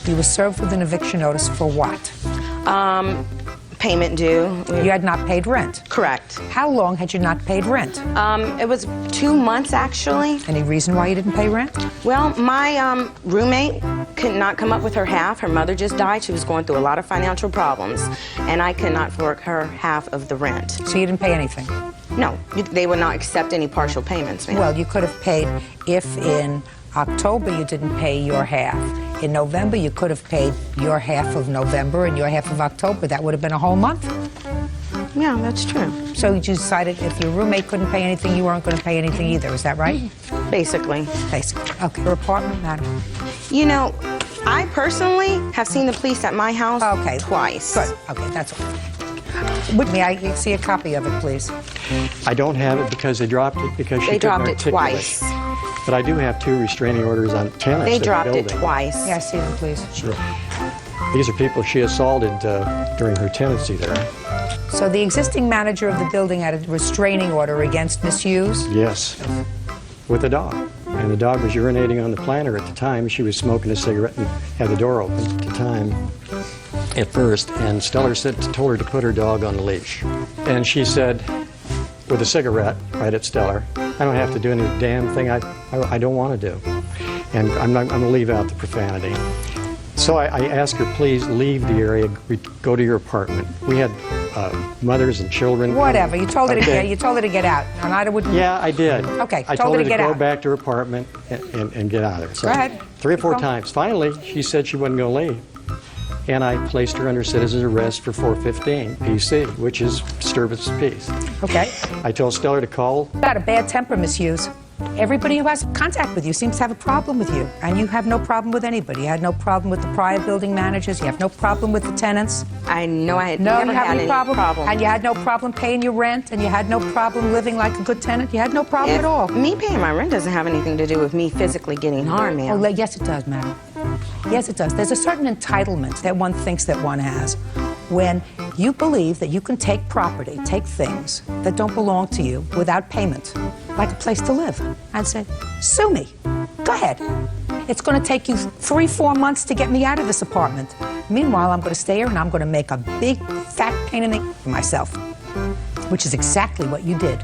You were served with an eviction notice for what? Payment due. You had not paid rent. Correct. How long had you not paid rent? It was 2 months, actually. Any reason why you didn't pay rent? Well, my roommate could not come up with her half. Her mother just died. She was going through a lot of financial problems, and I could not fork her half of the rent. So you didn't pay anything? No, they would not accept any partial payments, ma'am. Well, you could have paid if in October you didn't pay your half. In November, you could have paid your half of November and your half of October. That would have been a whole month. Yeah, that's true. So you decided if your roommate couldn't pay anything, you weren't going to pay anything either. Is that right? Basically. Basically. Okay. Your apartment, madam? You know, I personally have seen the police at my house twice. Good. Okay, that's all. May I see a copy of it, please? I don't have it because they dropped it because she They dropped couldn't it articulate. twice. But I do have 2 restraining orders on tenants. They at the dropped it building. twice. Yeah, see them, please. Sure. These are people she assaulted during her tenancy there. So the existing manager of the building had a restraining order against Miss Hughes? Yes, with a dog. And the dog was urinating on the planter at the time. She was smoking a cigarette and had the door open at the time at first. And Stellar told her to put her dog on the leash. And she said, with a cigarette right at Stellar, I don't have to do any damn thing I don't want to do. And I'm going to leave out the profanity. So I asked her, please leave the area, go to your apartment. We had mothers and children. Whatever. You told her to get. You told her to get out, and I wouldn't. Yeah, I did. Okay. I told her to get go out. back to her apartment and get out of there. So Go ahead. 3 or 4 Go. times. Finally, she said she wasn't going to leave. And I placed her under citizen's arrest for 415 PC, which is disturbance of peace. Okay. I told Stellar to call. You got a bad temper, Miss Hughes. Everybody who has contact with you seems to have a problem with you, and you have no problem with anybody. You had no problem with the prior building managers. You have no problem with the tenants. I know I had No, never you have had no any problem. problem. And you had no problem paying your rent, and you had no problem living like a good tenant. You had no problem at all. Me paying my rent doesn't have anything to do with me physically getting harmed, ma'am. Oh, yes, it does, madam. Yes, it does. There's a certain entitlement that one thinks that one has when you believe that you can take property, take things that don't belong to you without payment, like a place to live, and say, sue me. Go ahead. It's going to take you 3, 4 months to get me out of this apartment. Meanwhile, I'm going to stay here and I'm going to make a big, fat pain in the for myself, which is exactly what you did.